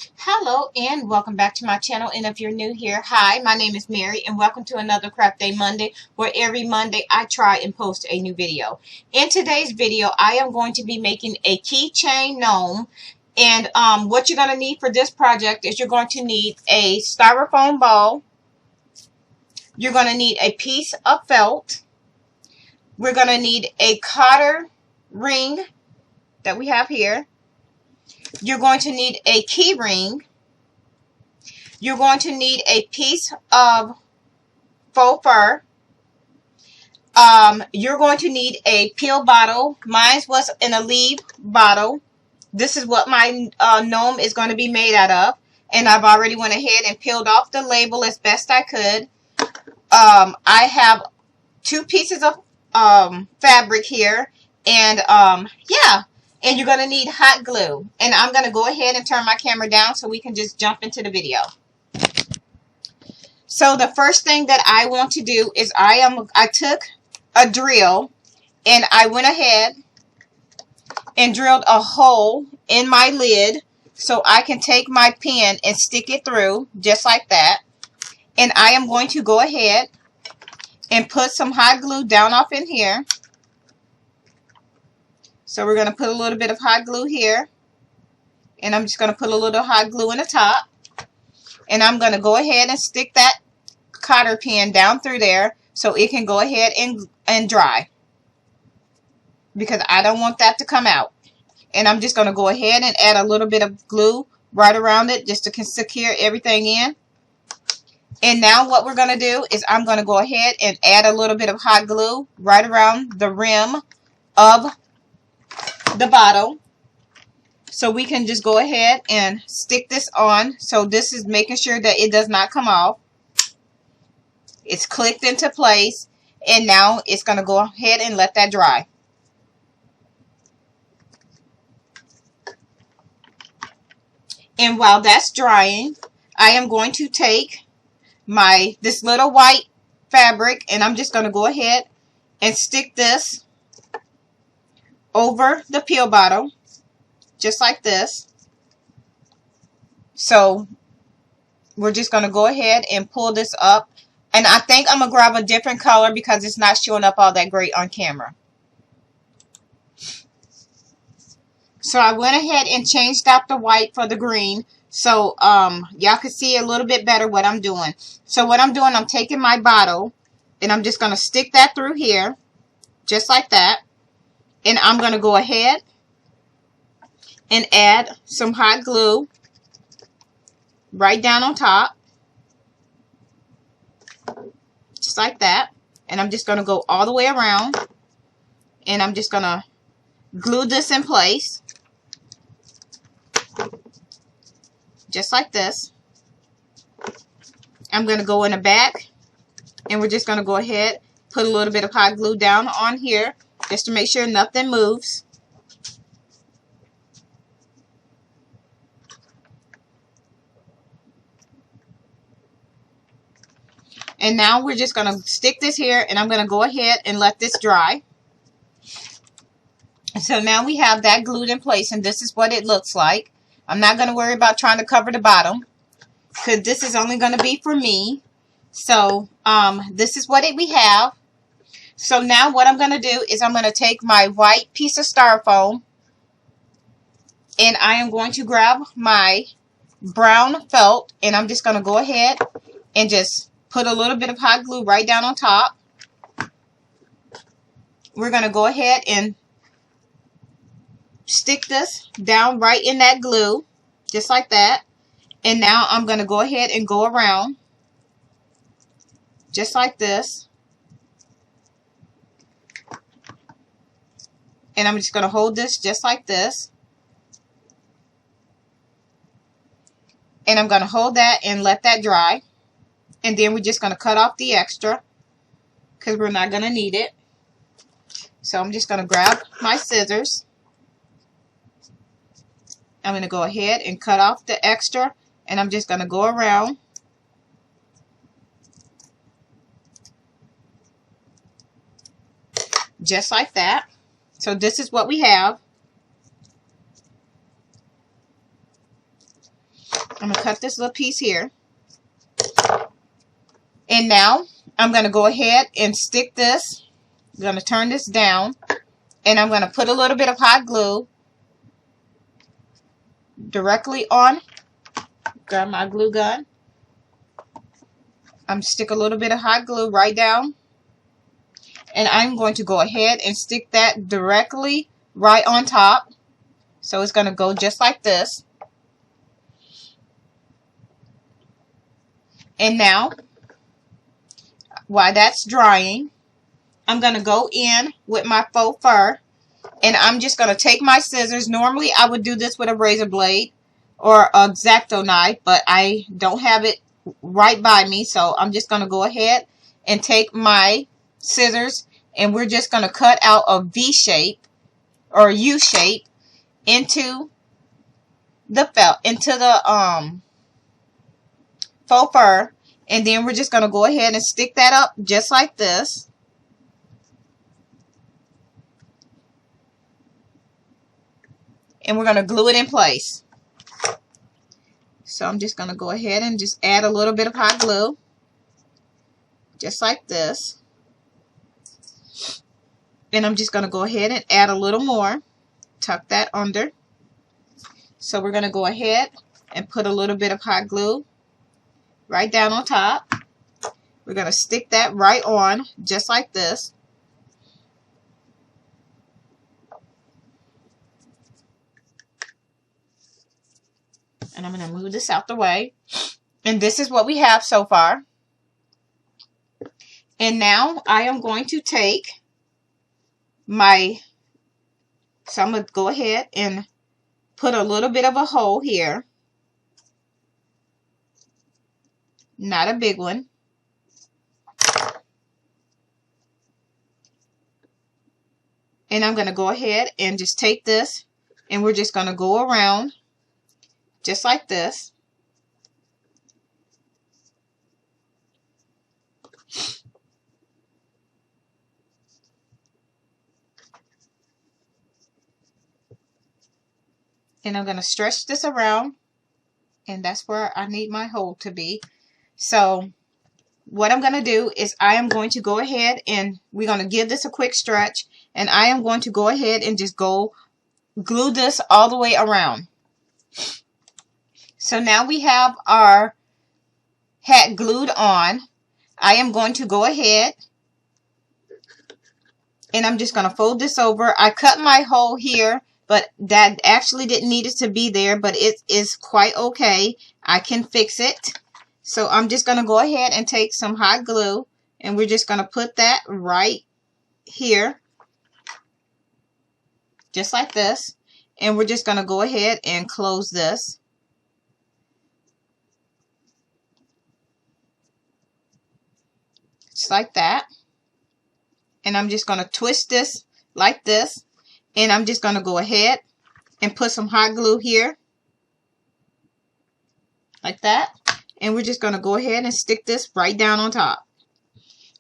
Hello and welcome back to my channel, and if you're new here, hi, my name is Mary and welcome to another Craft Day Monday, where every Monday I try and post a new video. In today's video I am going to be making a keychain gnome, and what you're going to need for this project is you're going to need a styrofoam ball, you're going to need a piece of felt, we're going to need a Cotter ring that we have here, you're going to need a key ring. You're going to need a piece of faux fur. You're going to need a pill bottle. Mine was an Aleve bottle. This is what my gnome is going to be made out of. And I've already went ahead and peeled off the label as best I could. I have two pieces of fabric here. And yeah. And you're going to need hot glue. And I'm going to go ahead and turn my camera down so we can just jump into the video. So the first thing that I want to do is I took a drill and I went ahead and drilled a hole in my lid so I can take my pen and stick it through just like that. And I am going to go ahead and put some hot glue down off in here. So we're going to put a little bit of hot glue here. And I'm just going to put a little hot glue in the top. And I'm going to go ahead and stick that Cotter pen down through there so it can go ahead and dry. Because I don't want that to come out. And I'm just going to go ahead and add a little bit of glue right around it just to secure everything in. And now what we're going to do is I'm going to go ahead and add a little bit of hot glue right around the rim of the bottle, so we can just go ahead and stick this on. So this is making sure that it does not come off. It's clicked into place, and now it's going to go ahead and let that dry. And while that's drying, I am going to take this little white fabric, and I'm just going to go ahead and stick this over the pill bottle, just like this. So we're just going to go ahead and pull this up. And I think I'm going to grab a different color because it's not showing up all that great on camera. So I went ahead and changed out the white for the green. So y'all can see a little bit better what I'm doing. So what I'm doing, I'm taking my bottle and I'm just going to stick that through here, just like that. And I'm going to go ahead and add some hot glue right down on top. Just like that. And I'm just going to go all the way around. And I'm just going to glue this in place. Just like this. I'm going to go in the back. And we're just going to go ahead, put a little bit of hot glue down on here, just to make sure nothing moves. And now we're just going to stick this here, and I'm going to go ahead and let this dry. So now we have that glued in place, and this is what it looks like. I'm not going to worry about trying to cover the bottom, because this is only going to be for me. So this is what we have. So now what I'm going to do is I'm going to take my white piece of styrofoam and I am going to grab my brown felt, and I'm just going to go ahead and just put a little bit of hot glue right down on top. We're going to go ahead and stick this down right in that glue, just like that. And now I'm going to go ahead and go around just like this. And I'm just going to hold this just like this. And I'm going to hold that and let that dry. And then we're just going to cut off the extra, because we're not going to need it. So I'm just going to grab my scissors. I'm going to go ahead and cut off the extra. And I'm just going to go around. Just like that. So this is what we have. I'm going to cut this little piece here. And now I'm going to go ahead and stick this. I'm going to turn this down. And I'm going to put a little bit of hot glue directly on. Grab my glue gun. I'm stick a little bit of hot glue right down. And I'm going to go ahead and stick that directly right on top. So it's going to go just like this. And now, while that's drying, I'm going to go in with my faux fur. And I'm just going to take my scissors. Normally, I would do this with a razor blade or a X-Acto knife, but I don't have it right by me. So I'm just going to go ahead and take my scissors, and we're just going to cut out a V shape or a U shape into the faux fur, and then we're just going to go ahead and stick that up just like this. And we're going to glue it in place. So I'm just going to go ahead and just add a little bit of hot glue. Just like this. And I'm just going to go ahead and add a little more. Tuck that under. So we're going to go ahead and put a little bit of hot glue right down on top. We're going to stick that right on just like this. And I'm going to move this out the way. And this is what we have so far. And now I am going to take my, so I'm going to go ahead and put a little bit of a hole here. Not a big one. And I'm going to go ahead and just take this, and we're just going to go around just like this. And I'm going to stretch this around, and that's where I need my hole to be. So what I'm going to do is I am going to go ahead and we're going to give this a quick stretch, and I am going to go ahead and just glue this all the way around. So now we have our hat glued on. I am going to go ahead and I'm just going to fold this over. I cut my hole here, but that actually didn't need it to be there, but it is quite okay. I can fix it. So I'm just going to go ahead and take some hot glue, and we're just going to put that right here, just like this. And we're just going to go ahead and close this. Just like that. And I'm just going to twist this like this. And I'm just going to go ahead and put some hot glue here. Like that. And we're just going to go ahead and stick this right down on top.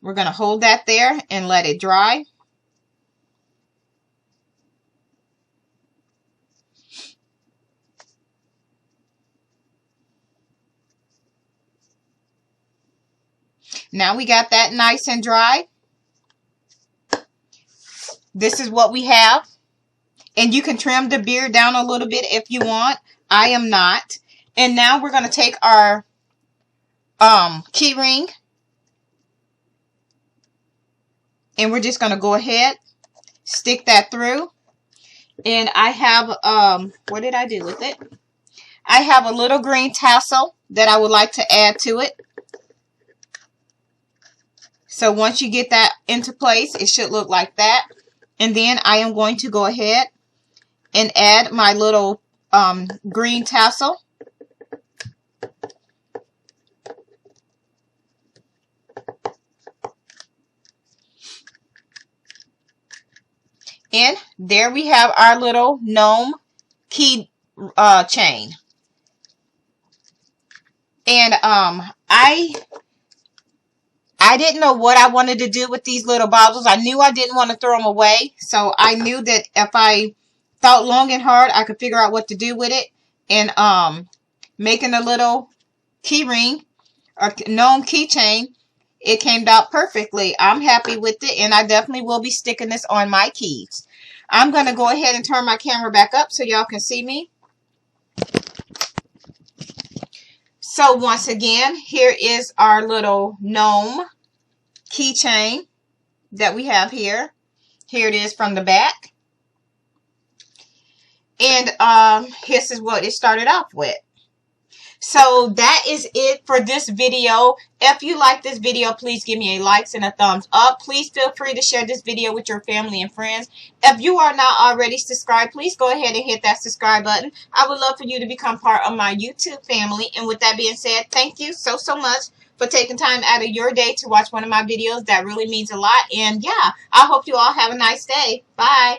We're going to hold that there and let it dry. Now we got that nice and dry. This is what we have. And you can trim the beard down a little bit if you want. I am not. And now we're going to take our key ring. And we're just going to go ahead, stick that through. And I have, what did I do with it? I have a little green tassel that I would like to add to it. So once you get that into place, it should look like that. And then I am going to go ahead and add my little green tassel. And there we have our little gnome key chain. And I didn't know what I wanted to do with these little bottles. I knew I didn't want to throw them away. So I knew that if I thought long and hard, I could figure out what to do with it. And making a little key ring or gnome keychain, it came out perfectly. I'm happy with it, and I definitely will be sticking this on my keys. I'm going to go ahead and turn my camera back up so y'all can see me. So once again, here is our little gnome keychain that we have here. Here it is from the back. And this is what it started off with. So that is it for this video. If you like this video, please give me a like and a thumbs up. Please feel free to share this video with your family and friends. If you are not already subscribed, please go ahead and hit that subscribe button. I would love for you to become part of my YouTube family. And with that being said, thank you so much for taking time out of your day to watch one of my videos. That really means a lot. And yeah, I hope you all have a nice day. Bye.